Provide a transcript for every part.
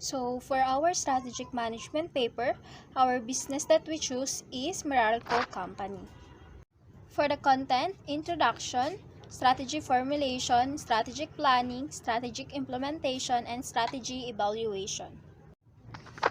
So for our strategic management paper, our business that we choose is Meralco Company. For the content, introduction, strategy formulation, strategic planning, strategic implementation, and strategy evaluation.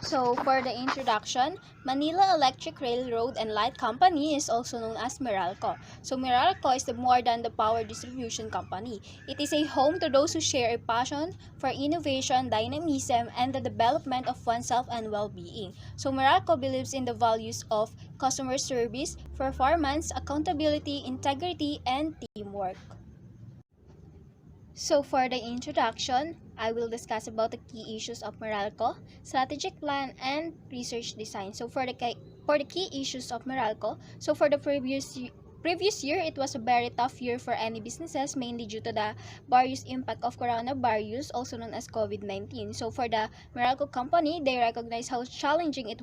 So, for the introduction, Manila Electric Railroad and Light Company is also known as Meralco. So, Meralco is more than the power distribution company. It is a home to those who share a passion for innovation, dynamism, and the development of oneself and well-being. So, Meralco believes in the values of customer service, performance, accountability, integrity, and teamwork. So for the introduction, I will discuss about the key issues of Meralco, strategic plan, and research design. So for the key issues of Meralco, so for the previous year, it was a very tough year for any businesses, mainly due to the various impact of coronavirus, also known as COVID-19. So for the Meralco company, they recognize how challenging it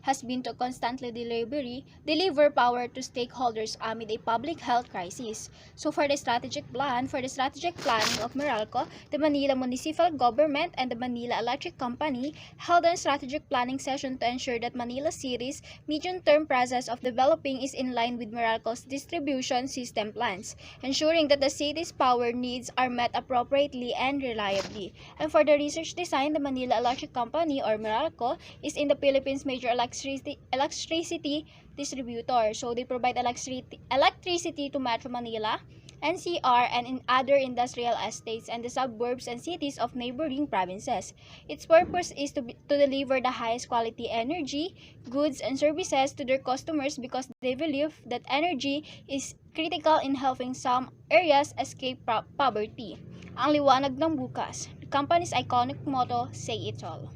has been to constantly deliver power to stakeholders amid a public health crisis. So for the strategic planning of Meralco, the Manila Municipal Government and the Manila Electric Company held a strategic planning session to ensure that Manila City's medium-term process of developing is in line with Meralco's distribution system plans, ensuring that the city's power needs are met appropriately and reliably. And for the research design, the Manila Electric Company or Meralco is in the Philippines' major electricity distributor. So they provide electricity to Metro Manila, NCR, and in other industrial estates and the suburbs and cities of neighboring provinces. Its purpose is to deliver the highest quality energy, goods, and services to their customers because they believe that energy is critical in helping some areas escape poverty. Ang liwanag ng bukas. The company's iconic motto, say it all.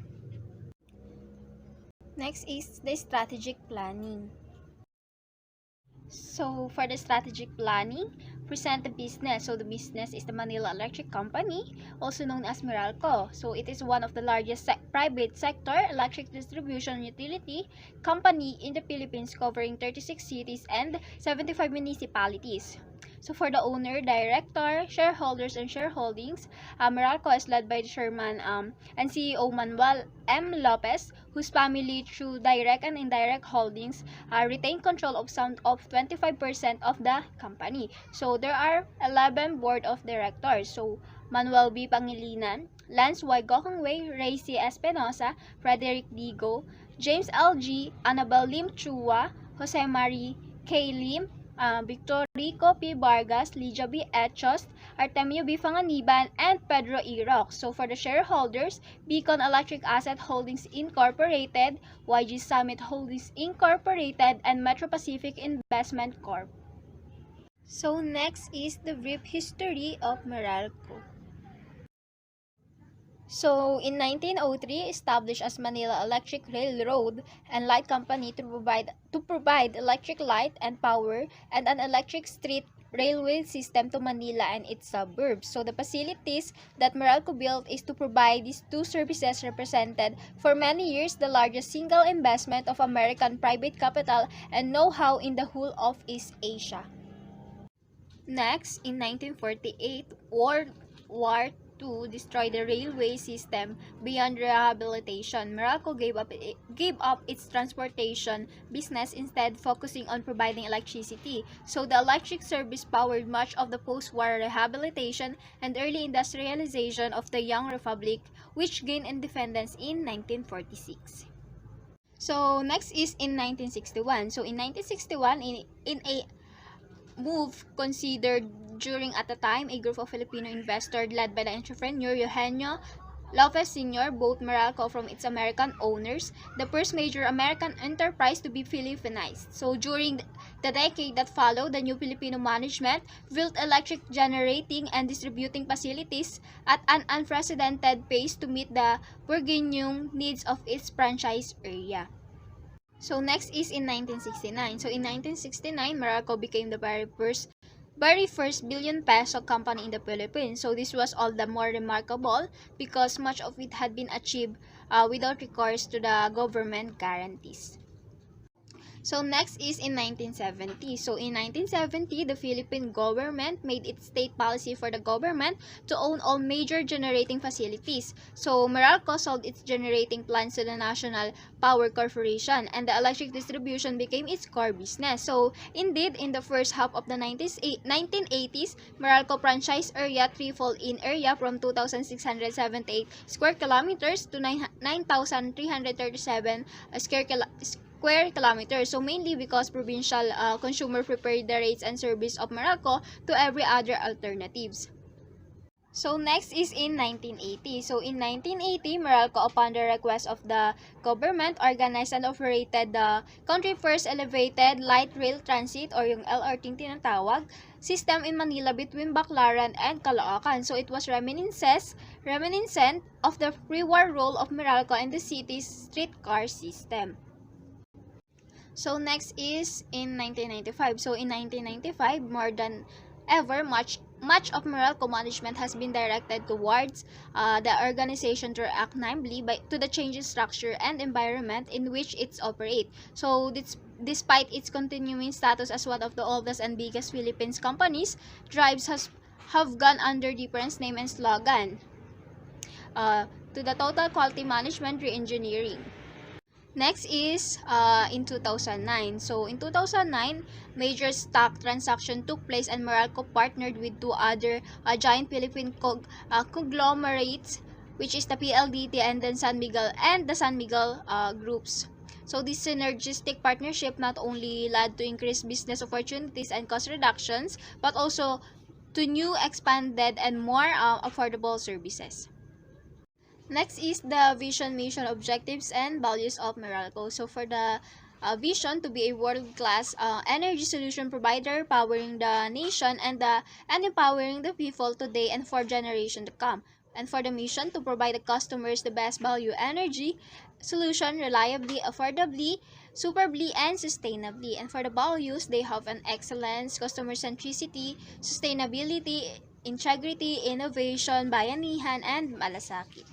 Next is the strategic planning. So for the strategic planning, present the business. So the business is the Manila Electric Company, also known as Meralco. So it is one of the largest private sector electric distribution utility company in the Philippines, covering 36 cities and 75 municipalities. So for the owner, director, shareholders, and shareholdings, Meralco is led by the chairman and CEO Manuel M. Lopez, whose family, through direct and indirect holdings, retain control of some of 25% of the company. So there are 11 board of directors. So Manuel B. Pangilinan, Lance Y. Gokongwei, Ray C. Espinosa, Frederick Digo, James L. G., Annabel Lim Chua, Jose Marie K. Lim, Victor Rico P. Vargas, Lydia B. Echos, Artemio B. Fanganiban, and Pedro E. Rock. So for the shareholders, Beacon Electric Asset Holdings Incorporated, YG Summit Holdings Incorporated, and Metro Pacific Investment Corp. So next is the brief history of Meralco. So, in 1903, established as Manila Electric Railroad and Light Company to provide electric light and power and an electric street railway system to Manila and its suburbs. So, the facilities that Meralco built is to provide these two services represented for many years the largest single investment of American private capital and know-how in the whole of East Asia. Next, in 1948, World War II destroyed the railway system beyond rehabilitation. Meralco gave up its transportation business, instead focusing on providing electricity. So the electric service powered much of the post-war rehabilitation and early industrialization of the young republic, which gained independence in 1946. So next is in 1961. So in 1961, in a move considered during at the time a group of Filipino investors led by the entrepreneur Eugenio Lopez Sr. bought Meralco from its American owners, the first major American enterprise to be Filipinized. So during the decade that followed, the new Filipino management built electric generating and distributing facilities at an unprecedented pace to meet the burgeoning needs of its franchise area. So next is in 1969. So in 1969, Meralco became the very first billion peso company in the Philippines. So this was all the more remarkable because much of it had been achieved without recourse to the government guarantees. So next is in 1970. So in 1970, the Philippine government made its state policy for the government to own all major generating facilities. So Meralco sold its generating plants to the National Power Corporation, and the electric distribution became its core business. So indeed, in the first half of the 1980s, Meralco franchise area tripled in area from 2,678 square kilometers to 9,337 square kilometers. So mainly because provincial consumer prepared the rates and service of Meralco to every other alternatives. So next is in 1980. So in 1980, Meralco, upon the request of the government, organized and operated the country first elevated light rail transit or yung LRT tinatawag system in Manila between Baclaran and Caloocan. So it was reminiscent of the pre-war role of Meralco in the city's streetcar system. So next is in 1995. So in 1995, more than ever, much of Meralco management has been directed towards the organization to react nimbly to the changing structure and environment in which it operates. So despite its continuing status as one of the oldest and biggest Philippines companies, Drives have gone under different name and slogan uh, to the total quality management re-engineering. Next is in 2009. So in 2009, major stock transaction took place and Meralco partnered with two other giant Philippine conglomerates, which is the PLDT and the San Miguel groups. So this synergistic partnership not only led to increased business opportunities and cost reductions, but also to new, expanded, and more affordable services. Next is the vision, mission, objectives, and values of Meralco. So for the vision to be a world-class energy solution provider, powering the nation and empowering the people today and for generation to come. And for the mission to provide the customers the best value energy solution reliably, affordably, superbly, and sustainably. And for the values, they have an excellence, customer centricity, sustainability, integrity, innovation, bayanihan, and malasakit.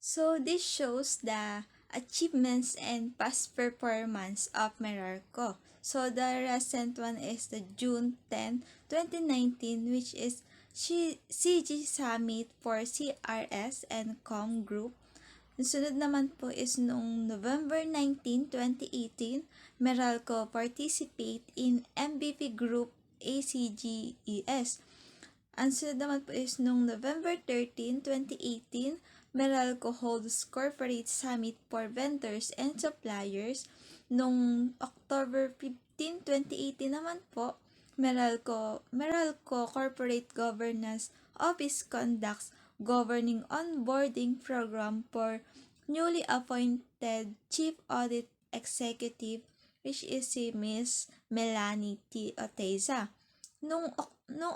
So this shows the achievements and past performance of Meralco. So the recent one is the June 10, 2019, which is CG Summit for CRS and Com Group. Ang sunod naman po is noong November 19, 2018, Meralco participate in MVP Group ACGES. Ang sunod naman po is noong November 13, 2018, Meralco holds Corporate Summit for Vendors and Suppliers. Noong October 15, 2018 naman po, Meralco Corporate Governance Office conducts Governing Onboarding Program for newly appointed Chief Audit Executive, which is si Miss Melanie T. Oteza. Noong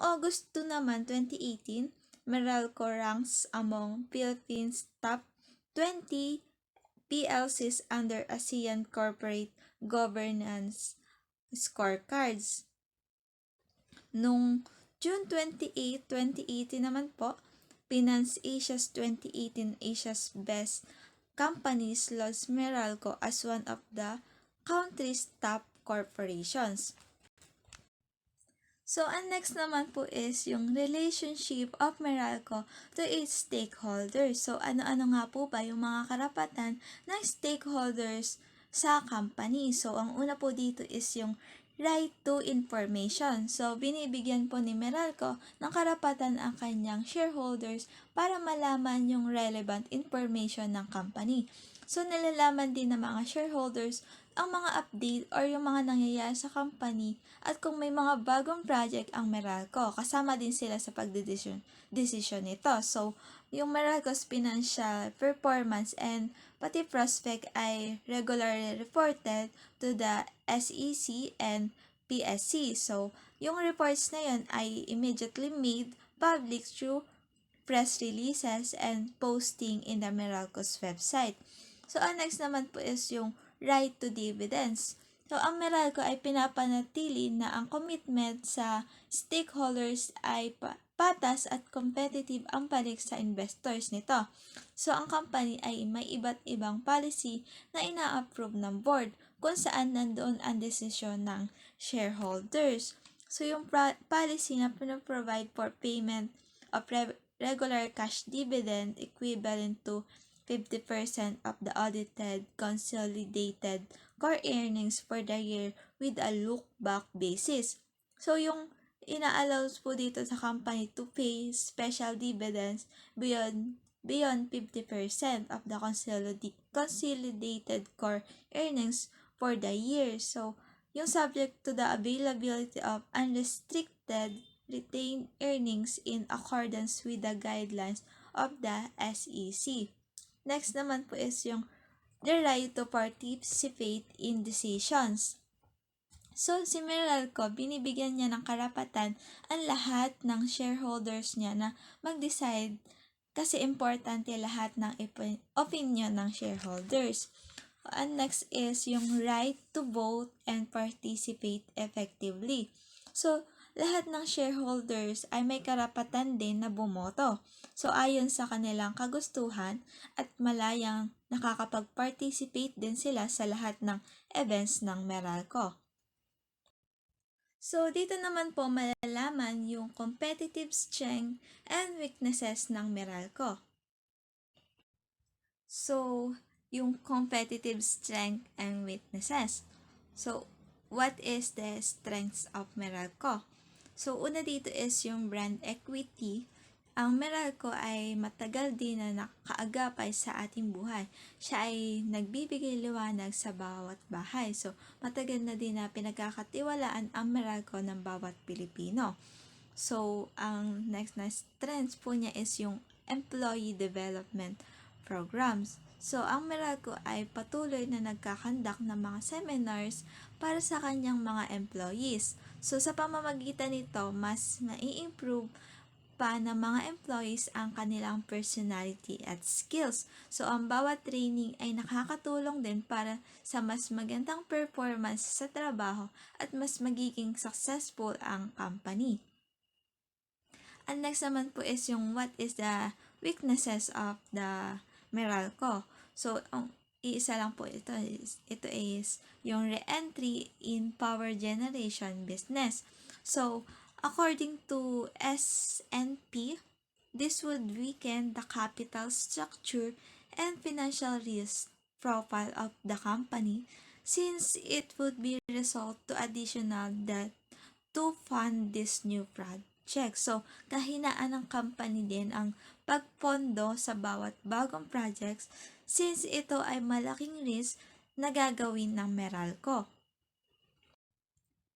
August 2 naman, 2018, Meralco ranks among Philippines' top 20 PLCs under ASEAN Corporate Governance Scorecards. Noong June 28, 2018 naman po, Finance Asia's 2018 Asia's Best Companies lost Meralco as one of the country's top corporations. So, ang next naman po is yung relationship of Meralco to its stakeholders. So, ano-ano nga po ba yung mga karapatan ng stakeholders sa company? So, ang una po dito is yung right to information. So, binibigyan po ni Meralco ng karapatan ang kanyang shareholders para malaman yung relevant information ng company. So, nalalaman din ng mga shareholders ang mga update or yung mga nangyayari sa company at kung may mga bagong project ang Meralco, kasama din sila sa pagdedesisyon nito. So, yung Meralco's financial performance and pati prospect ay regularly reported to the SEC and PSC. So, yung reports na yun ay immediately made public through press releases and posting in the Meralco's website. So, ang next naman po is yung right to dividends. So, ang Meralco ay pinapanatili na ang commitment sa stakeholders ay patas at competitive ang balik sa investors nito. So, ang company ay may iba't ibang policy na ina-approve ng board kung saan nandoon ang desisyon ng shareholders. So, yung policy na provide for payment of regular cash dividend equivalent to 50% of the audited consolidated core earnings for the year with a look-back basis. So, yung ina-allows po dito sa company to pay special dividends beyond 50% of the consolidated core earnings for the year. So, yung subject to the availability of unrestricted retained earnings in accordance with the guidelines of the SEC. Next naman po is yung the right to participate in decisions. So, si Meralco, binibigyan niya ng karapatan ang lahat ng shareholders niya na mag-decide kasi importante lahat ng opinion ng shareholders. And next is yung right to vote and participate effectively. So, lahat ng shareholders ay may karapatan din na bumoto. So, ayon sa kanilang kagustuhan at malayang nakakapag-participate din sila sa lahat ng events ng Meralco. So, dito naman po malalaman yung competitive strength and weaknesses ng Meralco. So, yung competitive strength and weaknesses. So, what is the strengths of Meralco? So, una dito is yung brand equity. Ang Meralco ay matagal din na nakaagapay sa ating buhay. Siya ay nagbibigay liwanag sa bawat bahay. So, matagal na din na pinagkakatiwalaan ang Meralco ng bawat Pilipino. So, ang next na strengths po niya is yung employee development programs. So, ang Meralco ay patuloy na nagkakandak ng mga seminars para sa kanyang mga employees. So, sa pamamagitan nito, mas mai-improve pa ng mga employees ang kanilang personality at skills. So, ang bawat training ay nakakatulong din para sa mas magandang performance sa trabaho at mas magiging successful ang company. And next naman po is yung what is the weaknesses of the Meralco. So, ang iisa lang po ito is yung re-entry in power generation business. So, according to S&P, this would weaken the capital structure and financial risk profile of the company since it would be result to additional debt to fund this new project. So, kahinaan ng company din ang pagpondo sa bawat bagong projects since ito ay malaking risk na gagawin ng Meralco.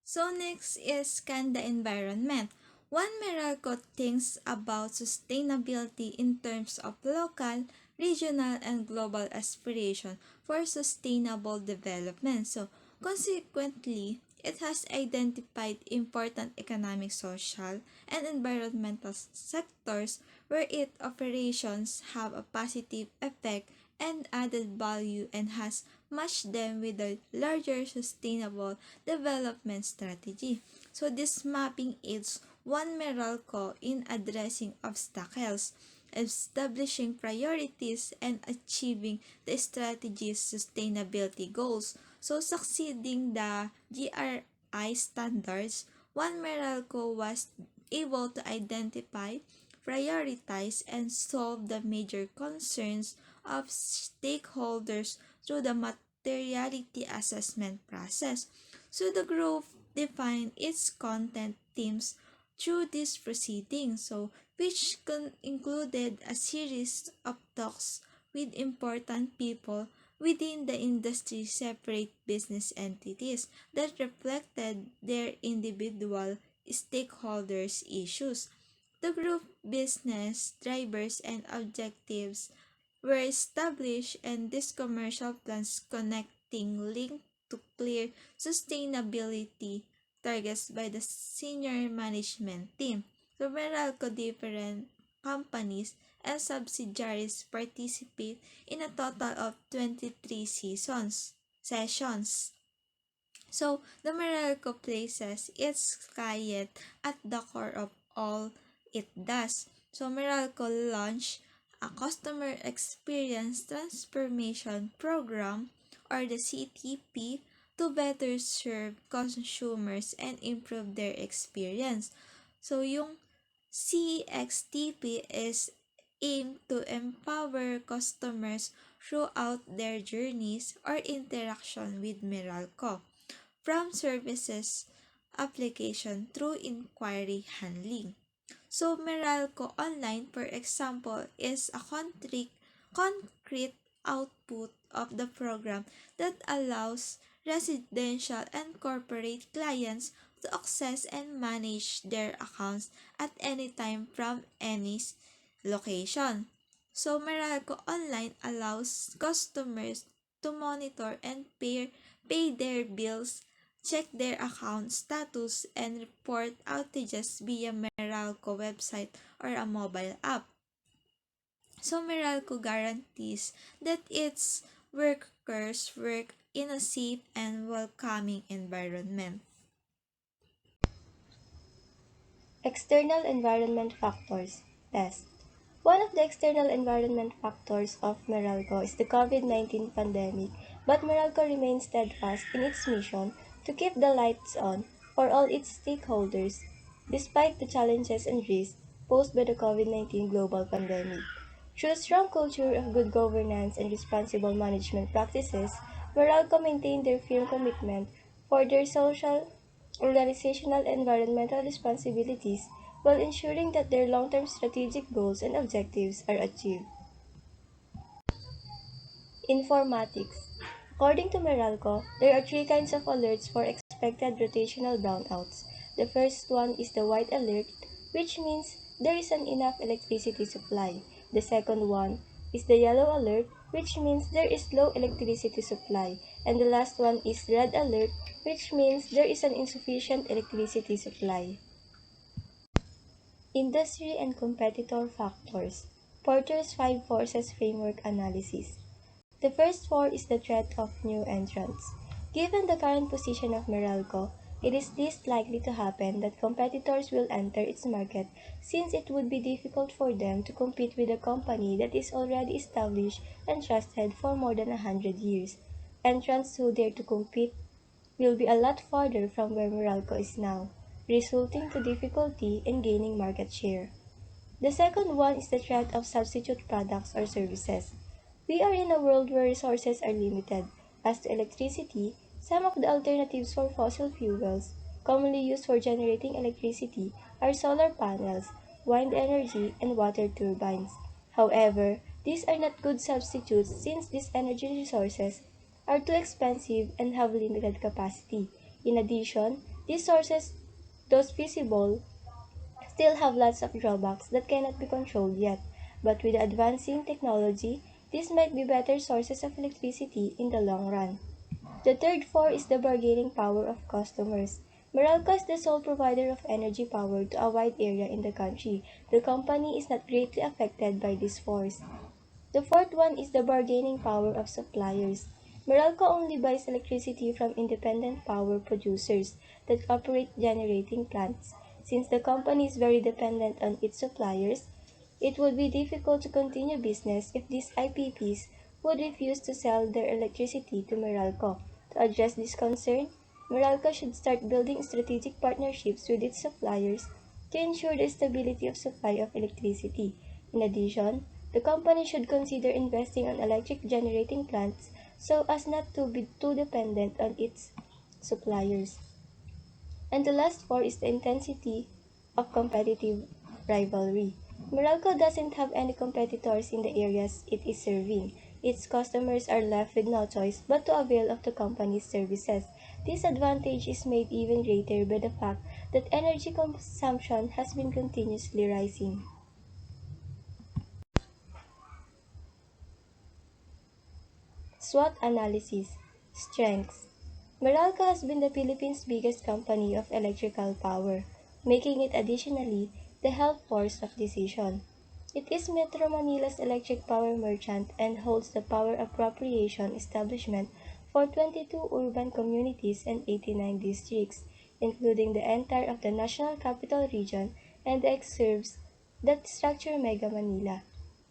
So next is the environment. One Meralco thinks about sustainability in terms of local, regional, and global aspiration for sustainable development. So consequently, it has identified important economic, social, and environmental sectors where its operations have a positive effect and added value and has matched them with a larger sustainable development strategy. So this mapping aids one Meralco in addressing obstacles, establishing priorities, and achieving the strategy's sustainability goals. So succeeding the GRI standards, one Meralco was able to identify, prioritize, and solve the major concerns of stakeholders through the materiality assessment process. So the group defined its content themes through this proceeding, so which included a series of talks with important people within the industry separate business entities that reflected their individual stakeholders' issues. The group business drivers and objectives were established and these commercial plans connecting linked to clear sustainability targets by the senior management team. So Meralco different companies and subsidiaries participate in a total of 23 sessions. So, the Meralco places its client at the core of all it does. So, Meralco launched a Customer Experience Transformation Program or the CTP to better serve consumers and improve their experience. So, yung CXTP is aimed to empower customers throughout their journeys or interaction with Meralco from services application through inquiry handling. So Meralco Online, for example, is a concrete output of the program that allows residential and corporate clients to access and manage their accounts at any time from any location. So Meralco Online allows customers to monitor and pay their bills, check their account status, and report outages via Meralco website or a mobile app. So Meralco guarantees that its workers work in a safe and welcoming environment. External environment factors. Test. One of the external environment factors of Meralco is the COVID-19 pandemic, but Meralco remains steadfast in its mission to keep the lights on for all its stakeholders, despite the challenges and risks posed by the COVID-19 global pandemic. Through a strong culture of good governance and responsible management practices, Meralco maintained their firm commitment for their social, organizational, and environmental responsibilities while ensuring that their long-term strategic goals and objectives are achieved. Informatics. According to Meralco, there are three kinds of alerts for expected rotational brownouts. The first one is the white alert, which means there is an enough electricity supply. The second one is the yellow alert, which means there is low electricity supply. And the last one is red alert, which means there is an insufficient electricity supply. Industry and competitor factors. Porter's 5 forces framework analysis. The first four is the threat of new entrants. Given the current position of Meralco, it is least likely to happen that competitors will enter its market since it would be difficult for them to compete with a company that is already established and trusted for more than 100 years. Entrants who dare to compete will be a lot farther from where Meralco is now, resulting to difficulty in gaining market share. The second one is the threat of substitute products or services. We are in a world where resources are limited. As to electricity, some of the alternatives for fossil fuels, commonly used for generating electricity, are solar panels, wind energy, and water turbines. However, these are not good substitutes since these energy resources are too expensive and have limited capacity. In addition, these sources, those feasible, still have lots of drawbacks that cannot be controlled yet, but with advancing technology, these might be better sources of electricity in the long run. The third force is the bargaining power of customers. Meralco is the sole provider of energy power to a wide area in the country. The company is not greatly affected by this force. The fourth one is the bargaining power of suppliers. Meralco only buys electricity from independent power producers that operate generating plants. Since the company is very dependent on its suppliers, it would be difficult to continue business if these IPPs would refuse to sell their electricity to Meralco. To address this concern, Meralco should start building strategic partnerships with its suppliers to ensure the stability of supply of electricity. In addition, the company should consider investing on electric generating plants so as not to be too dependent on its suppliers. And the last four is the intensity of competitive rivalry. Meralco doesn't have any competitors in the areas it is serving. Its customers are left with no choice but to avail of the company's services. This advantage is made even greater by the fact that energy consumption has been continuously rising. SWOT analysis. Strengths. Meralco has been the Philippines' biggest company of electrical power, making it additionally the health force of decision. It is Metro Manila's electric power merchant and holds the power appropriation establishment for 22 urban communities and 89 districts, including the entire of the National Capital Region and the exurbs that structure Mega Manila.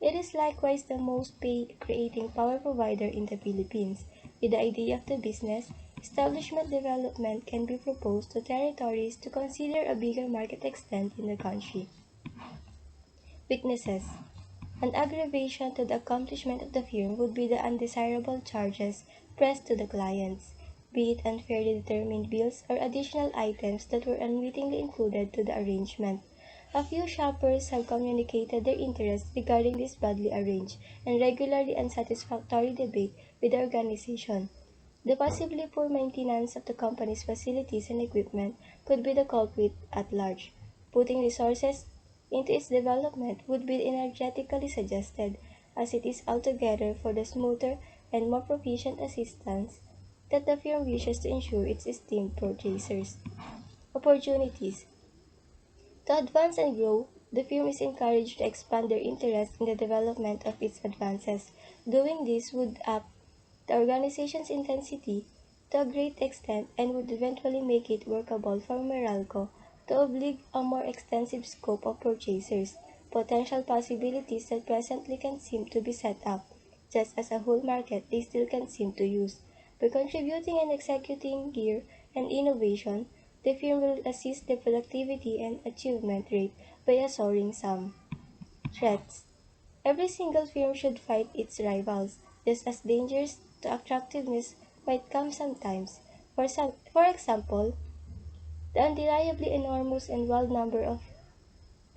It is likewise the most pay-creating power provider in the Philippines. With the idea of the business, establishment development can be proposed to territories to consider a bigger market extent in the country. Weaknesses. An aggravation to the accomplishment of the firm would be the undesirable charges pressed to the clients, be it unfairly determined bills or additional items that were unwittingly included to the arrangement. A few shoppers have communicated their interest regarding this badly arranged and regularly unsatisfactory debate with the organization. The possibly poor maintenance of the company's facilities and equipment could be the culprit at large. Putting resources into its development would be energetically suggested, as it is altogether for the smoother and more proficient assistance that the firm wishes to ensure its esteemed purchasers. Opportunities. To advance and grow, the firm is encouraged to expand their interest in the development of its advances. Doing this would up the organization's intensity to a great extent and would eventually make it workable for Meralco to oblige a more extensive scope of purchasers, potential possibilities that presently can seem to be set up, just as a whole market they still can seem to use. By contributing and executing gear and innovation, the firm will assist the productivity and achievement rate by a soaring sum. Threats. Every single firm should fight its rivals, just as dangers to attractiveness might come sometimes. For example, the undeniably enormous and wild number of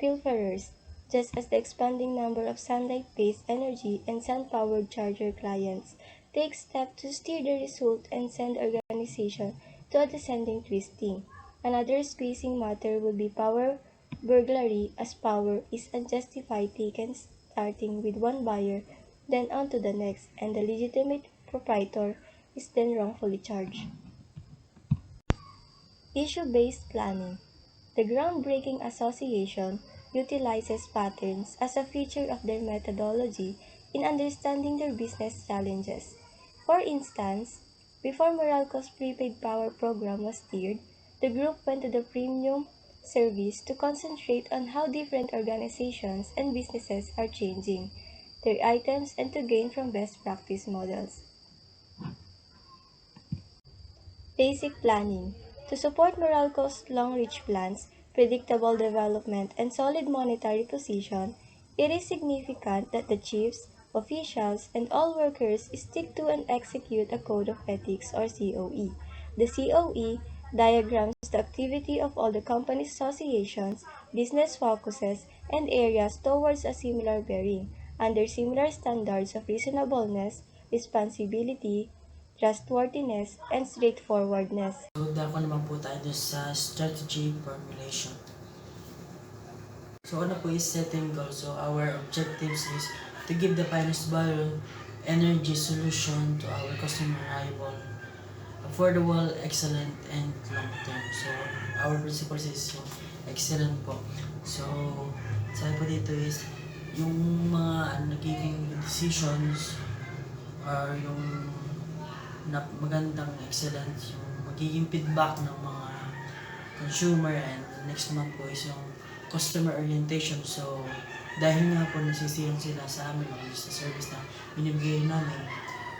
pilferers, just as the expanding number of sunlight-based energy and sun-powered charger clients take steps to steer the result and send the organization to a descending twisting. Another squeezing matter would be power burglary, as power is unjustified taken starting with one buyer, then on to the next, and the legitimate proprietor is then wrongfully charged. Issue-based planning. The groundbreaking association utilizes patterns as a feature of their methodology in understanding their business challenges. For instance, before Meralco's prepaid power program was steered, the group went to the premium service to concentrate on how different organizations and businesses are changing their items and to gain from best practice models. Basic planning. To support Meralco's long-range plans, predictable development, and solid monetary position, it is significant that the chiefs, officials, and all workers stick to and execute a Code of Ethics or COE. The COE diagrams the activity of all the company's associations, business focuses, and areas towards a similar bearing, under similar standards of reasonableness, responsibility, trustworthiness, and straightforwardness. So, dako naman po tayo dun sa strategy formulation. So, ano po is setting goals. So, our objectives is to give the finest value, energy solution to our customer reliable, affordable, excellent, and long-term. So, our principles is yung excellent po. So, sabi po dito is yung mga nagiging decisions or yung magandang excellent, yung magiging feedback ng mga consumer, and next naman po is yung customer orientation. So, dahil nga po nasisiyan sila sa amin o sa service na binibigay namin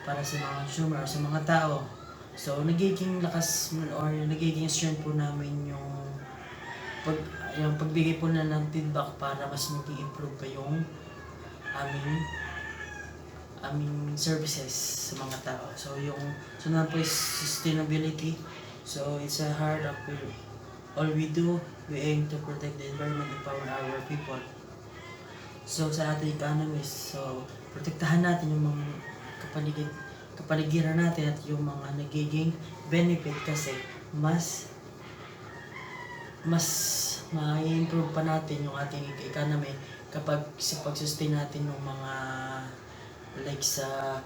para sa mga consumer o sa mga tao, so nagiging lakas or nagiging strength po namin yung pagbigay po na ng feedback para mas maging improve pa yung aming services sa mga tao. So yung sunod po is sustainability. So it's a heart of all we do. We aim to protect the environment and empower our people. So sa ating economist, so protektahan natin yung mga kapaligiran natin at yung mga nagiging benefit, kasi mas ma-improve pa natin yung ating economy kapag sa pag-sustain natin yung mga like sa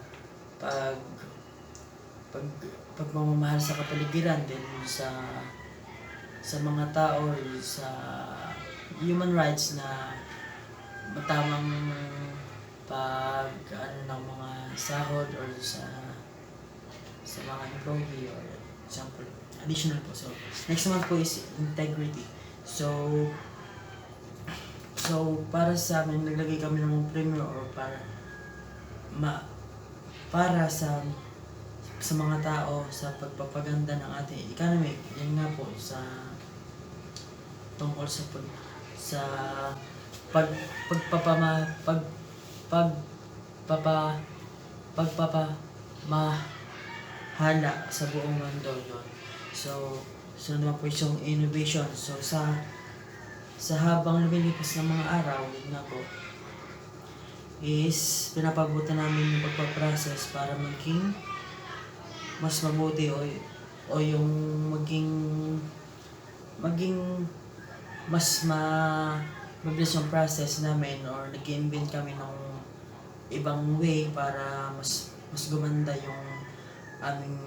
pagmamahal sa kapaligiran, din sa mga tao, sa human rights na matamang ng mga sahod or sa mga employee or example additional po. So next naman po is integrity. So para sa amin naglagay kami ng premium or para sa mga tao sa pagpapaganda ng ating economy. Yan nga po sa tungkol sa pagpapamahala sa buong mundo yun. So naman po yung innovation. So sa habang lumilipas ng mga araw, yun nga po, is pinapabuti namin yung pagpaprocess para maging mas mabuti o yung maging mas mabilis yung process namin, or nag-invent kami ng ibang way para mas gumanda yung aming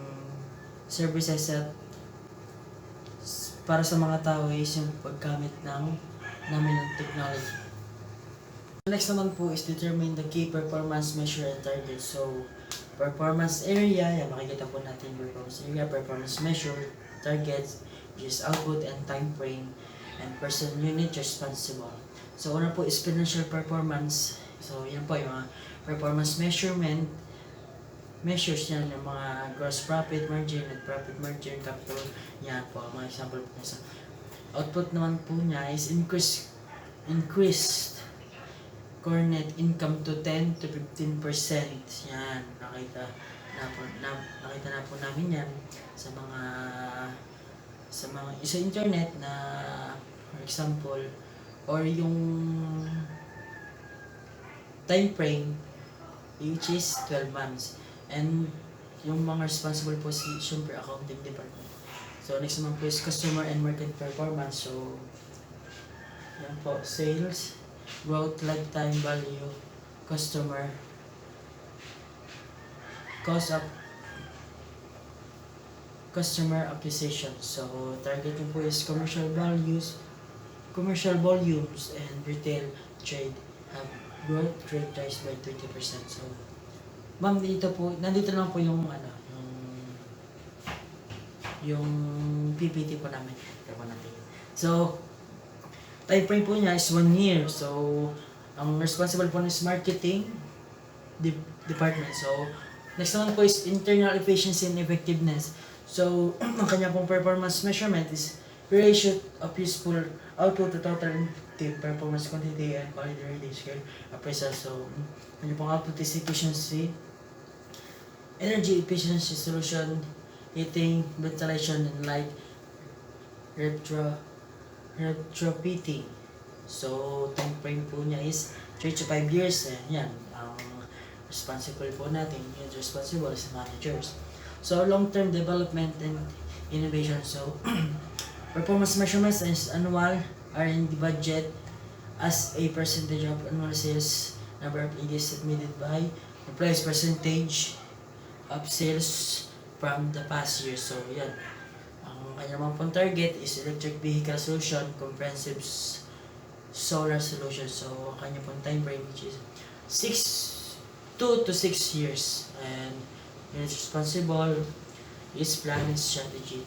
services at para sa mga tao is yung paggamit namin ng technology. Next naman po is determine the key performance measure and target. So, performance area, yan makikita po natin yung performance area, performance measure, targets, which is output and time frame, and person unit responsible. So, una po is financial performance. So, yan po yung mga performance measures yan, yung mga gross profit margin, net profit margin, capital, yan po, mga example po sa output naman po niya is increased core net income to 10 to 15%. Yan, nakita na po namin yan sa internet na, for example, or yung time frame which is 12 months. And yung mga responsible po syempre accounting department. So next naman po is customer and market performance. So yan po, sales, growth, lifetime value, customer, cost of customer acquisition. So target po is commercial volumes, and retail trade have growth rate rise by 20%. So nandito lang po yung yung PPT po namin. Ito po natin. So, time frame po niya is 1 year. So, ang responsible po is marketing department. So, next naman po is internal efficiency and effectiveness. So, ang kanya pong performance measurement is ratio of useful output to total input performance quantity and quality rating scale appraisal. So, kanya pong output is efficiency, energy efficiency solution, heating, ventilation, and light retrofitting. So, time frame po niya is 3 to 5 years. Yan, ang responsible po natin, yung responsible is managers. So, long-term development and innovation. So, performance measurements is annual R&D budget as a percentage of annual sales, number of EDs submitted by employees, percentage of sales from the past year. So, yan. Ang kanyang mga pong target is electric vehicle solution, comprehensive solar solution. So, ang kanyang pong time frame which is 2 to 6 years. And yung responsible is planning strategy.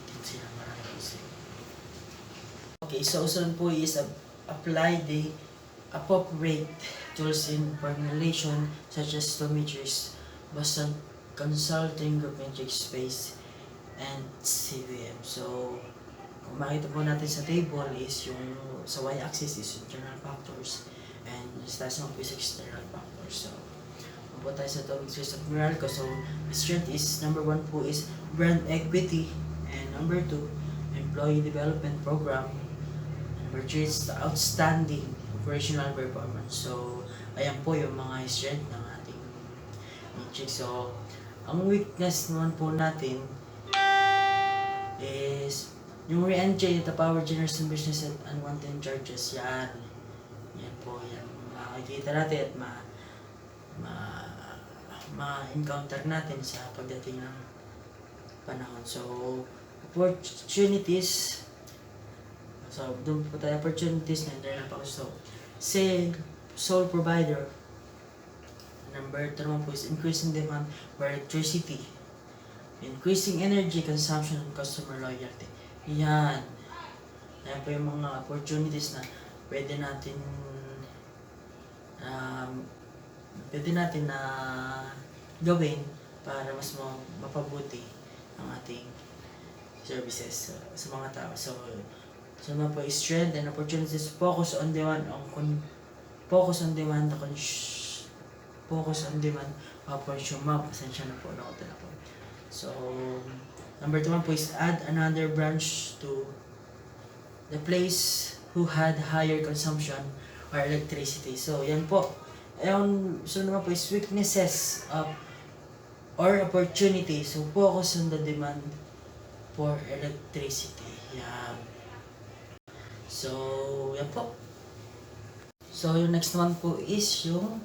Okay, so usunod po is apply the appropriate tools in formulation such as stometries, Boston Consulting Group, Metric Space, and CVM. So, kung makita po natin sa table is yung sa y-axis is internal factors and sa taas naman po is external factors. So, po tayo sa topic of Meralco. So, strength is number 1 po is brand equity, and number 2, employee development program. Number 3 is the outstanding operational performance. So, ayan po yung mga strength ng ating metric. So, ang weakness naman po natin is yung re-entry at the power generation business at unwanted charges. Yan. Yan po. Yan. Makikita natin at ma-encounter natin sa pagdating ng panahon. So, opportunities. So, doon po tayo opportunities na internal pa. So, sole provider. Number 2 naman po is increasing demand for electricity. Increasing energy consumption and customer loyalty. Yan. Yan po yung mga opportunities na pwede natin na gawin para mas mapabuti ang ating services sa mga tao. So naman po is strength and opportunities. Focus on demand, focus on demand, pasensya na po, nakota na po. So, number 2 po is add another branch to the place who had higher consumption or electricity. So, yan po. So naman po is weaknesses or opportunity. So, focus on the demand for electricity. Yan. So, yan po. So, yung next naman po is yung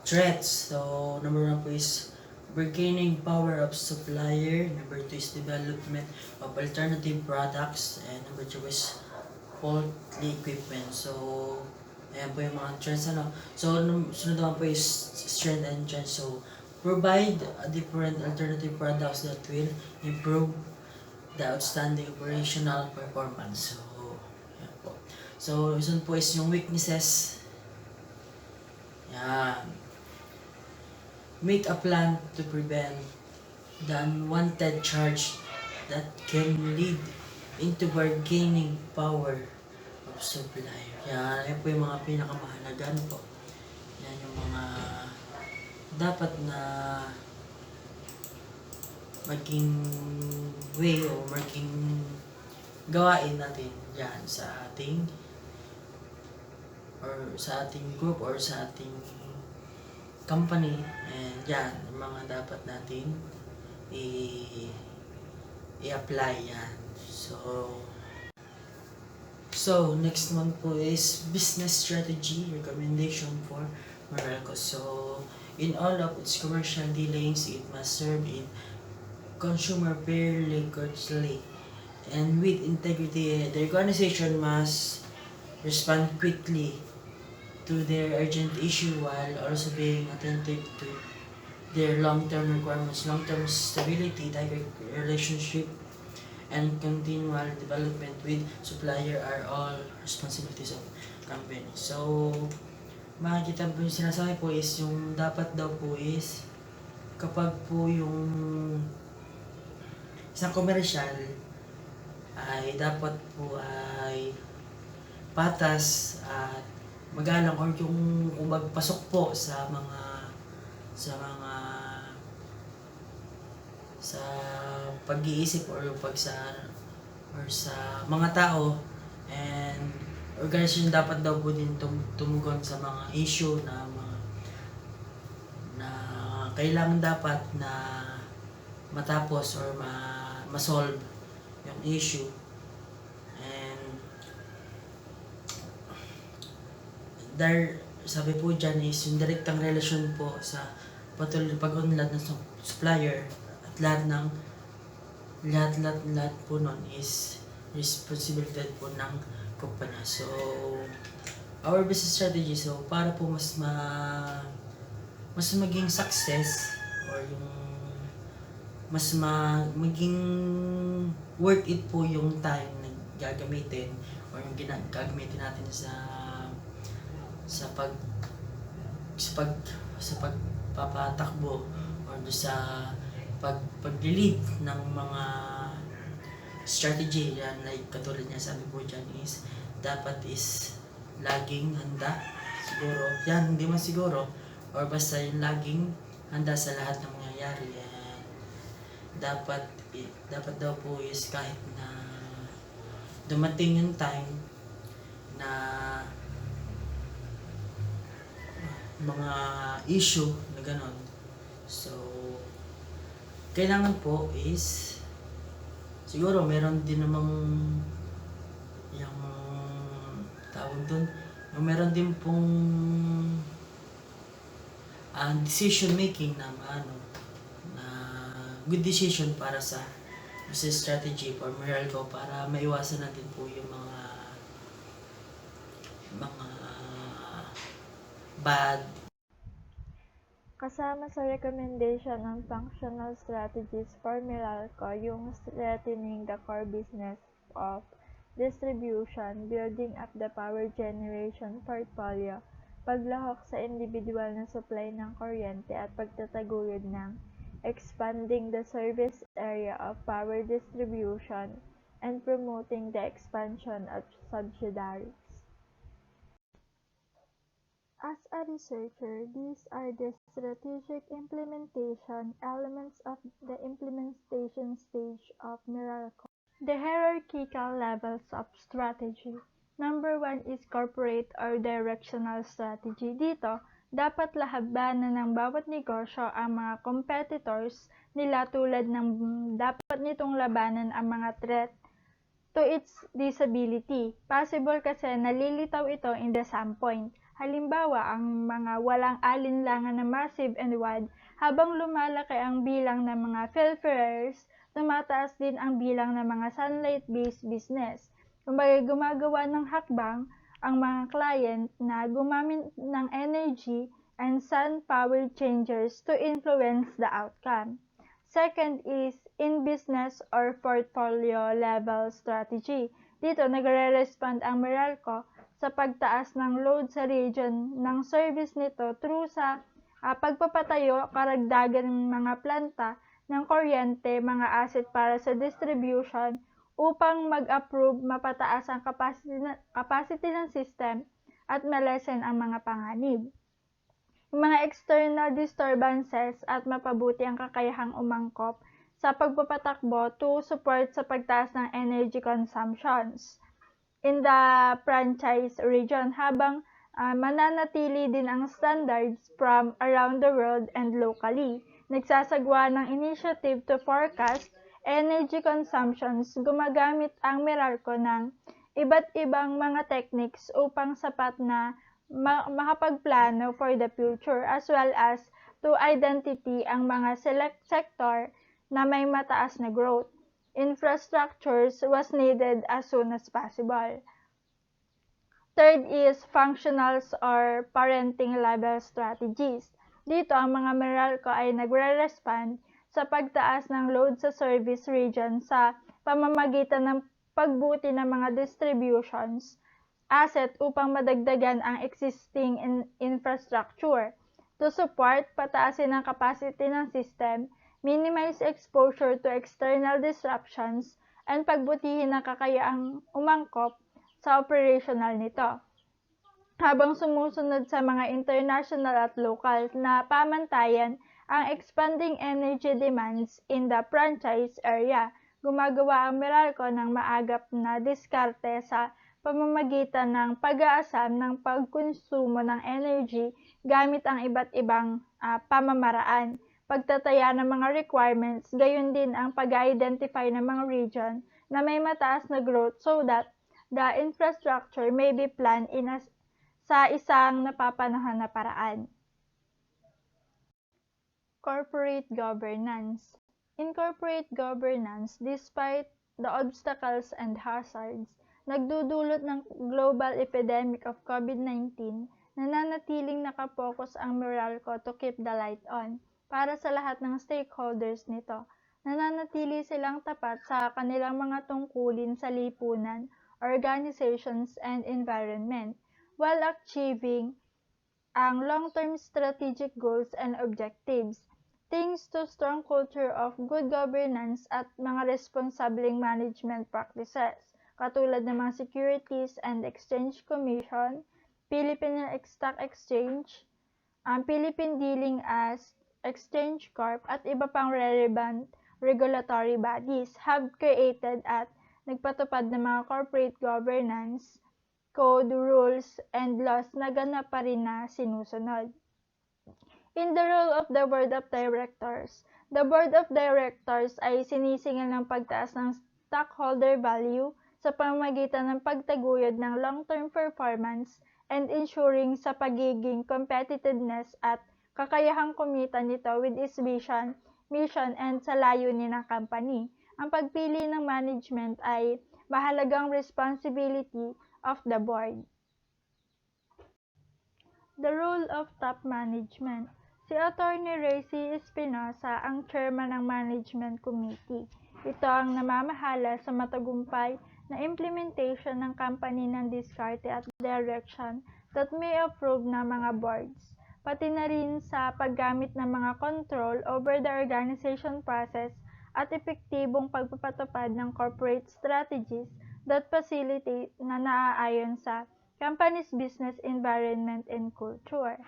threats. So, number 1 po is regaining power of supplier. Number 2 is development of alternative products. And number 3 is faulty equipment. So, ayan po yung mga trends. So, sunod naman po is strength and trends. So, provide different alternative products that will improve the outstanding operational performance. So, ayan po. So, isun po is yung weaknesses. Yan. Make a plan to prevent the unwanted charge that can lead into bargaining power of supplier. Yan po yung mga pinakamahalaga po. Yan yung mga dapat na maging way o maging gawain natin yan sa ating group or sa ating company. And yan, mga dapat natin i-apply yan. So, next one po is business strategy recommendation for Meralco. So, in all of its commercial dealings, it must serve in consumer fairly, courteously, and with integrity. The organization must respond quickly to their urgent issue while also being attentive to their long-term requirements, long-term stability, direct relationship and continual development with supplier are all responsibilities of company. So, makikita po yung sinasabi po is yung dapat daw po is kapag po yung isang komersyal ay dapat po ay patas at magalang or yung magpasok po sa mga sa pag-iisip or sa mga tao and organization dapat daw po din tumugon sa mga issue na kailangan dapat na matapos or ma-solve yung issue. And sabi po dyan is yung direktang relasyon po sa patuloy pag-unlad ng supplier at lahat po nun is responsibility po ng kumpanya. So, our business strategy, so para po mas maging success or yung maging worth it po yung time na gagamitin or yung gagamitin natin sa pagpapatakbo or sa pag-lead ng mga strategy yan, like katulad niya sabi po dyan is dapat is laging handa siguro yan, hindi man siguro or basta yung laging handa sa lahat ng mangyayari. And dapat daw po is kahit na dumating yung time na mga issue na ganon, so kailangan po is siguro meron din namang yung tawag doon, yung meron din pong decision making na na good decision para sa business strategy for Meralco para maiwasan natin po yung mga bad. Kasama sa recommendation ng functional strategies for Meralco yung strengthening the core business of distribution, building up the power generation portfolio, paglahok sa individual na supply ng kuryente at pagtataguyod ng expanding the service area of power distribution and promoting the expansion of subsidiaries. As a researcher, these are the strategic implementation elements of the implementation stage of Meralco. The hierarchical levels of strategy. Number 1 is corporate or directional strategy. Dito, dapat labanan ng bawat negosyo ang mga competitors nila tulad ng dapat nitong labanan ang mga threat to its disability. Possible kasi nalilitaw ito in the standpoint. Halimbawa, ang mga walang alinlangan na massive and wide, habang lumalaki ang bilang ng mga filterers, tumataas din ang bilang ng mga sunlight-based business. Kumbaga, gumagawa ng hakbang ang mga client na gumamit ng energy and sun power changers to influence the outcome. Second is in-business or portfolio level strategy. Dito, nagre-respond ang Meralco sa pagtaas ng load sa region ng service nito through sa pagpapatayo, karagdagan ng mga planta ng kuryente, mga asset para sa distribution upang mag-approve, mapataas ang capacity ng system at malesen ang mga panganib. Yung mga external disturbances at mapabuti ang kakayahang umangkop sa pagpapatakbo to support sa pagtaas ng energy consumptions in the franchise region habang mananatili din ang standards from around the world and locally. Nagsasagawa ng initiative to forecast energy consumptions, gumagamit ang Meralco ng iba't ibang mga techniques upang sapat na makapagplano for the future as well as to identity ang mga select sector na may mataas na growth. Infrastructures was needed as soon as possible. Third is functionals or parenting level strategies. Dito, ang mga Meralco ay nagre-respond sa pagtaas ng load sa service region sa pamamagitan ng pagbuti ng mga distributions asset upang madagdagan ang existing infrastructure. To support, pataasin ang capacity ng system, minimize exposure to external disruptions, and pagbutihin ang kakayaang umangkop sa operational nito. Habang sumusunod sa mga international at local na pamantayan ang expanding energy demands in the franchise area, gumagawa ang Meralco ng maagap na diskarte sa pamamagitan ng pag-aasam ng pagkonsumo ng energy gamit ang iba't ibang pamamaraan, pagtataya ng mga requirements, gayon din ang pag-identify ng mga region na may mataas na growth so that the infrastructure may be planned sa isang napapanahon na paraan. Corporate governance. In corporate governance, despite the obstacles and hazards, nagdudulot ng global epidemic of COVID-19, nananatiling nakapokus ang Meralco to keep the light on para sa lahat ng stakeholders nito. Nananatili silang tapat sa kanilang mga tungkulin sa lipunan, organizations, and environment, while achieving ang long-term strategic goals and objectives. Thanks to strong culture of good governance at mga responsableng management practices, katulad ng mga Securities and Exchange Commission, Philippine Stock Exchange, ang Philippine Dealing as Exchange Corp at iba pang relevant regulatory bodies have created at nagpatupad ng mga corporate governance code, rules, and laws na ganap pa rin na sinusunod. In the role of the Board of Directors, the Board of Directors ay sinisingil ng pagtaas ng stockholder value sa pamamagitan ng pagtaguyod ng long-term performance and ensuring sa pagiging competitiveness at kakayahang kumita nito with its vision, mission, and sa layunin ng company. Ang pagpili ng management ay mahalagang responsibility of the board. The role of top management. Si Attorney Racy Espinosa ang chairman ng Management Committee. Ito ang namamahala sa matagumpay na implementation ng company ng diskarte at direction that may approve ng mga boards, pati na rin sa paggamit ng mga control over the organization process at epektibong pagpapatupad ng corporate strategies that facilitate na naaayon sa company's business environment and culture.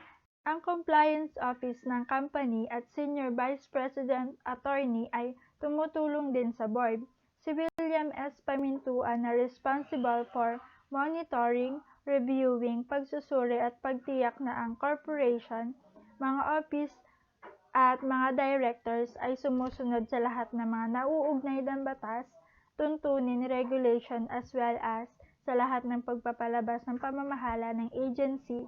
Ang Compliance Office ng company at Senior Vice President Attorney ay tumutulong din sa board. Si William S. Pamintuan na responsible for monitoring, reviewing, pagsusuri at pagtiyak na ang corporation, mga office at mga directors ay sumusunod sa lahat ng mga nauugnay ng batas, tuntunin, regulation as well as sa lahat ng pagpapalabas ng pamamahala ng agency,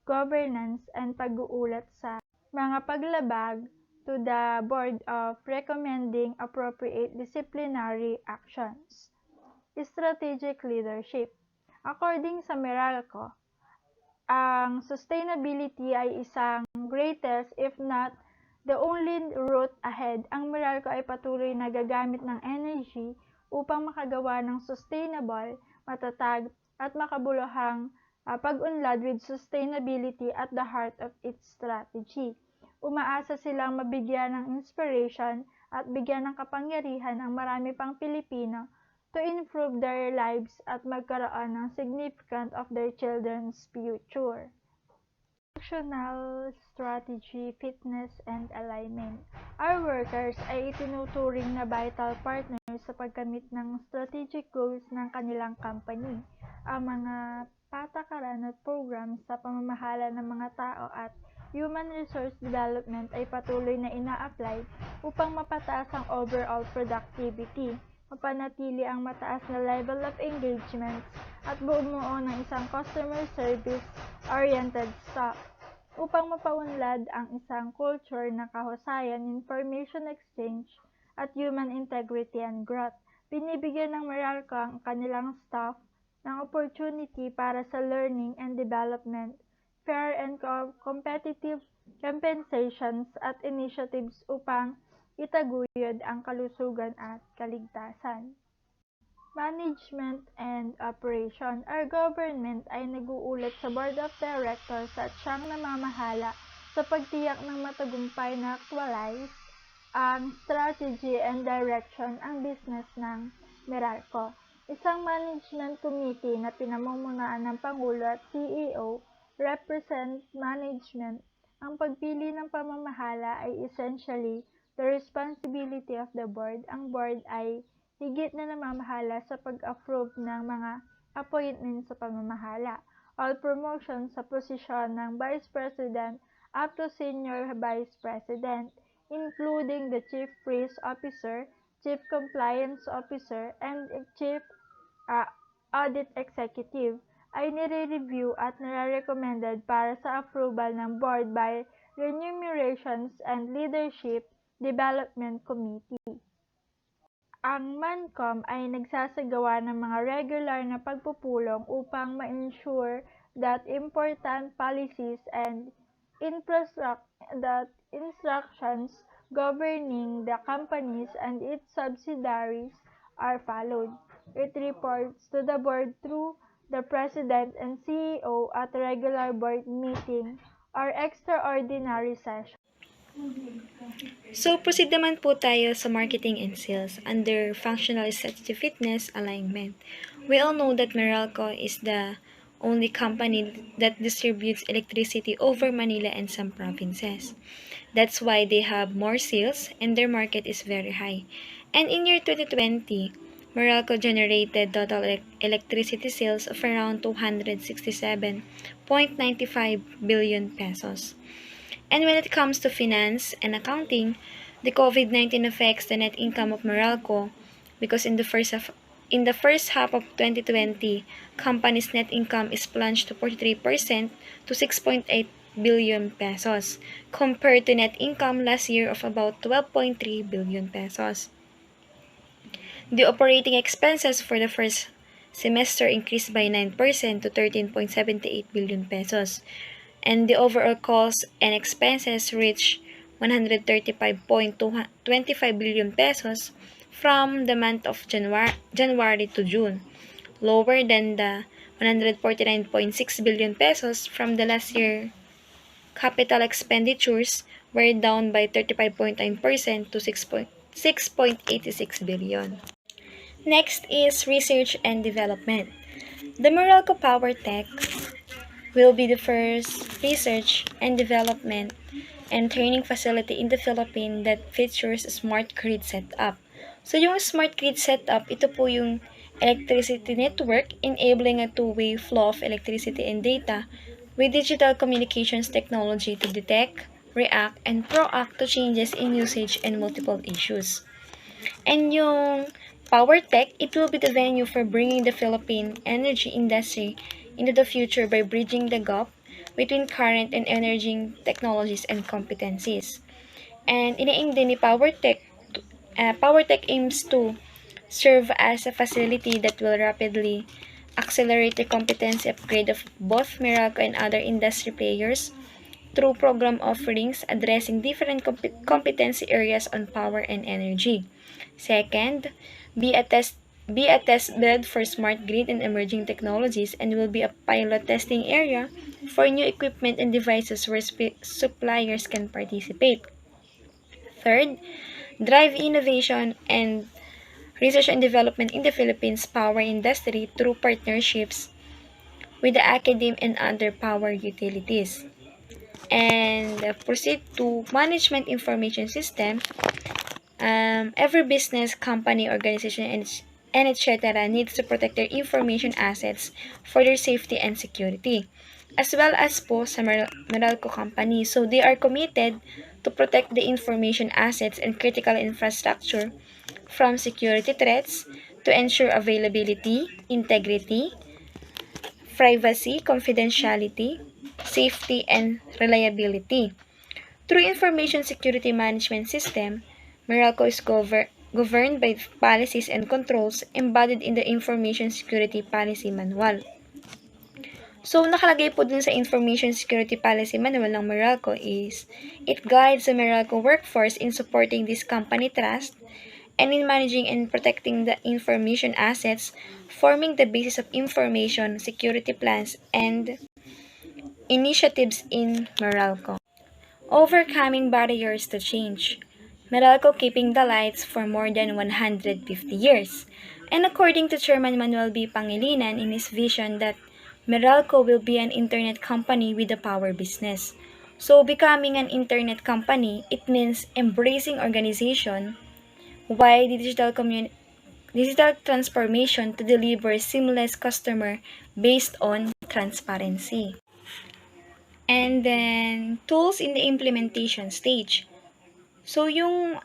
governance, and pag-uulat sa mga paglabag to the board of recommending appropriate disciplinary actions. Strategic leadership. According sa Meralco, ang sustainability ay isang greatest if not the only route ahead. Ang Meralco ay patuloy na gagamit ng energy upang makagawa ng sustainable, matatag, at makabuluhang pag-unlad with sustainability at the heart of its strategy. Umaasa silang mabigyan ng inspiration at bigyan ng kapangyarihan ang marami pang Pilipino to improve their lives at magkaroon ng significant of their children's future. Functional strategy, fitness, and alignment. Our workers ay itinuturing na vital partners sa pagkamit ng strategic goals ng kanilang company. Ang mga patakaran at programs sa pamamahala ng mga tao at human resource development ay patuloy na ina-apply upang mapataas ang overall productivity, mapanatili ang mataas na level of engagement, at bumuo ng isang customer service-oriented staff. Upang mapaunlad ang isang culture ng kahusayan, information exchange, at human integrity and growth, binibigyan ng Meralco ang kanilang staff ng opportunity para sa learning and development, fair and competitive compensations at initiatives upang itaguyod ang kalusugan at kaligtasan. management, and operation. Our government ay nag-uulat sa Board of Directors at siyang namamahala sa pagtiyak ng matagumpay na actualize ang strategy and direction ang business ng Meralco. Isang management committee na pinamumunuan ng Pangulo at CEO represent management. Ang pagpili ng pamamahala ay essentially the responsibility of the board. Ang board ay higit na namamahala sa pag-approve ng mga appointments sa pamamahala. All promotions sa posisyon ng Vice President up to Senior Vice President, including the Chief Risk Officer, Chief Compliance Officer, and Chief Audit Executive, ay nire-review at nare-recommended para sa approval ng Board by Remunerations and Leadership Development Committee. Ang MANCOM ay nagsasagawa ng mga regular na pagpupulong upang ma-ensure that important policies and instructions governing the companies and its subsidiaries are followed. It reports to the board through the President and CEO at regular board meeting or extraordinary session. So, proceed naman po tayo sa marketing and sales under functional strategy fitness alignment. We all know that Meralco is the only company that distributes electricity over Manila and some provinces. That's why they have more sales and their market is very high. And in year 2020, Meralco generated total electricity sales of around 267.95 billion pesos. And when it comes to finance and accounting, the COVID-19 affects the net income of Meralco because in the first half of 2020, company's net income is plunged to 43% to 6.8 billion pesos compared to net income last year of about 12.3 billion pesos. The operating expenses for the first semester increased by 9% to 13.78 billion pesos, and the overall costs and expenses reached 135.25 billion pesos from the month of January to June, lower than the 149.6 billion pesos from the last year. Capital expenditures were down by 35.9% to 6.86 billion. Next is research and development. The Meralco Power Tech will be the first research and development and training facility in the Philippines that features a smart grid setup. So yung smart grid setup, ito po yung electricity network enabling a two-way flow of electricity and data with digital communications technology to detect, react, and proact to changes in usage and multiple issues. And yung Power Tech, it will be the venue for bringing the Philippine energy industry into the future by bridging the gap between current and emerging technologies and competencies. And iniaim din ni Power Tech aims to serve as a facility that will rapidly accelerate the competency upgrade of both Meralco and other industry players through program offerings addressing different competency areas on power and energy. Second, be a test bed for smart grid and emerging technologies and will be a pilot testing area for new equipment and devices where suppliers can participate. Third, drive innovation and research and development in the Philippines power industry through partnerships with the academe and other power utilities. And proceed to management information system. Every business, company, organization, and etc. needs to protect their information assets for their safety and security, as well as po sa Meralco company. So they are committed to protect the information assets and critical infrastructure from security threats to ensure availability, integrity, privacy, confidentiality, safety, and reliability. Through Information Security Management System, Meralco is governed by policies and controls embodied in the Information Security Policy Manual. So, nakalagay po dun sa Information Security Policy Manual ng Meralco is, it guides the Meralco workforce in supporting this company trust and in managing and protecting the information assets, forming the basis of information security plans and initiatives in Meralco. Overcoming barriers to change. Meralco keeping the lights for more than 150 years. And according to Chairman Manuel B. Pangilinan in his vision that Meralco will be an internet company with a power business. So becoming an internet company, it means embracing organization wide digital transformation to deliver seamless customer based on transparency. And then, tools in the implementation stage. So, yung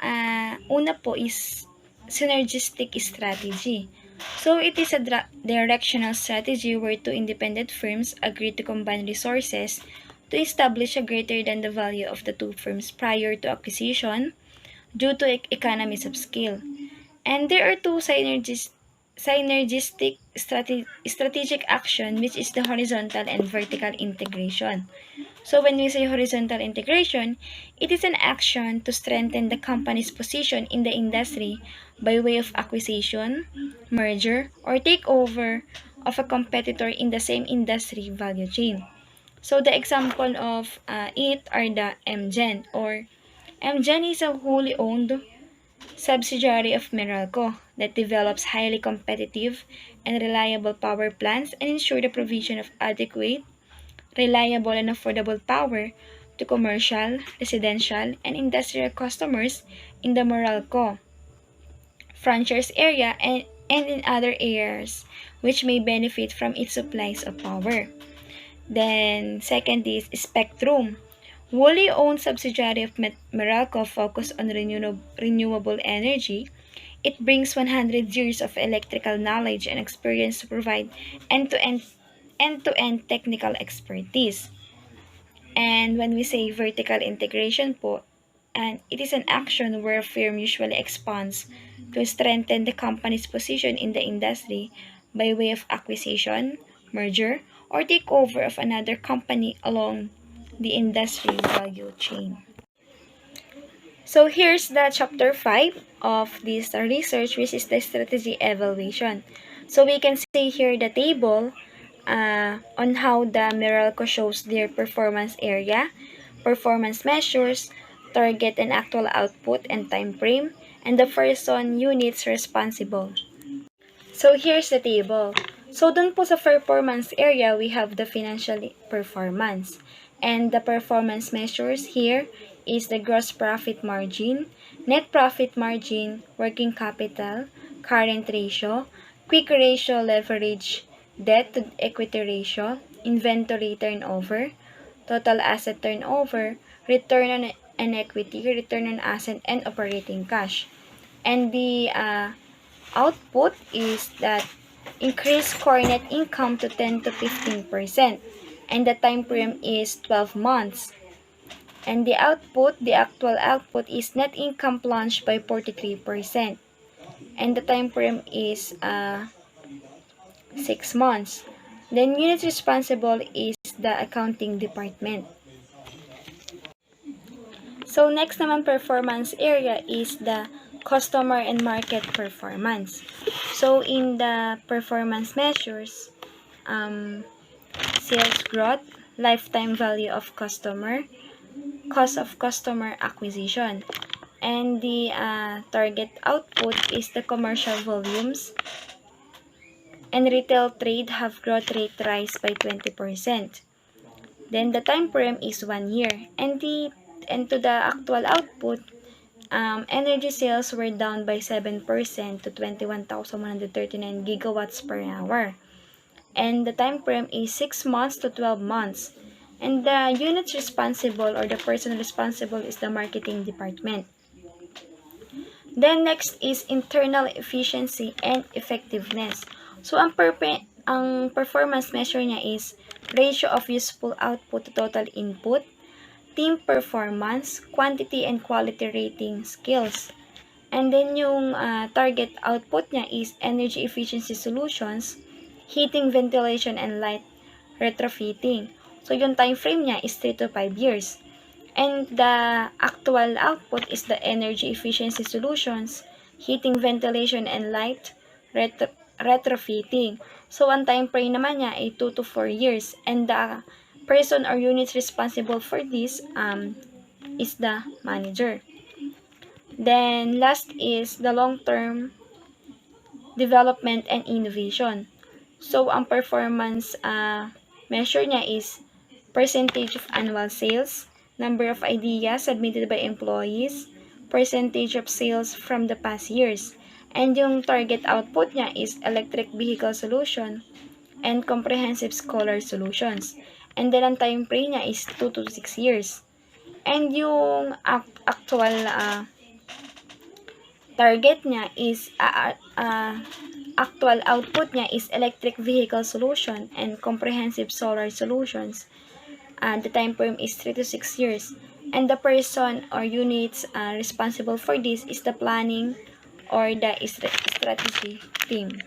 una po is synergistic strategy. So, it is a directional strategy where two independent firms agree to combine resources to establish a greater than the value of the two firms prior to acquisition due to economies of scale. And there are two synergistic strategic action, which is the horizontal and vertical integration. So when we say horizontal integration, it is an action to strengthen the company's position in the industry by way of acquisition, merger, or takeover of a competitor in the same industry value chain. So the example of it are the MGen, or MGen is a wholly owned subsidiary of Meralco that develops highly competitive and reliable power plants and ensure the provision of adequate, reliable, and affordable power to commercial, residential, and industrial customers in the Meralco franchise area and in other areas which may benefit from its supplies of power. Then, second is Spectrum. Wholly owned subsidiary of Meralco focused on renewable energy. It brings 100 years of electrical knowledge and experience to provide end-to-end technical expertise. And when we say vertical integration po, and it is an action where a firm usually expands to strengthen the company's position in the industry by way of acquisition, merger, or takeover of another company along the industry value chain. So here's the chapter 5 of this research, which is the strategy evaluation. So we can see here the table on how the Meralco shows their performance area, performance measures, target and actual output and time frame, and the person units responsible. So here's the table. So dun po sa performance area, we have the financial performance. And the performance measures here is the gross profit margin, net profit margin, working capital, current ratio, quick ratio leverage, debt to equity ratio, inventory turnover, total asset turnover, return on equity, return on asset, and operating cash. And the output is that increase core net income to 10 to 15%. And the time frame is 12 months. And the actual output is net income plunged by 43%. And the time frame is 6 months. Then unit responsible is the accounting department. So next naman performance area is the customer and market performance. So in the performance measures, sales growth, lifetime value of customer, cost of customer acquisition, and the target output is the commercial volumes, and retail trade have growth rate rise by 20%. Then the time frame is 1 year, and to the actual output, energy sales were down by 7% to 21,139 gigawatts per hour. And the time frame is 6 months to 12 months. And the units responsible or the person responsible is the marketing department. Then next is internal efficiency and effectiveness. So ang performance measure niya is ratio of useful output to total input, team performance, quantity and quality rating skills. And then yung target output niya is energy efficiency solutions, heating, ventilation, and light retrofitting. So yung time frame niya is 3 to 5 years. And the actual output is the energy efficiency solutions, heating, ventilation, and light retrofitting. So, ang time frame naman niya ay 2 to 4 years. And the person or units responsible for this is the manager. Then, last is the long-term development and innovation. So, ang performance measure niya is percentage of annual sales, number of ideas submitted by employees, percentage of sales from the past years. And yung target output niya is electric vehicle solution and comprehensive scholar solutions. And then, ang time frame niya is 2 to 6 years. And yung actual target niya is actual output niya is electric vehicle solution and comprehensive solar solutions. The time frame is 3 to 6 years. And the person or units responsible for this is the planning or the strategy team.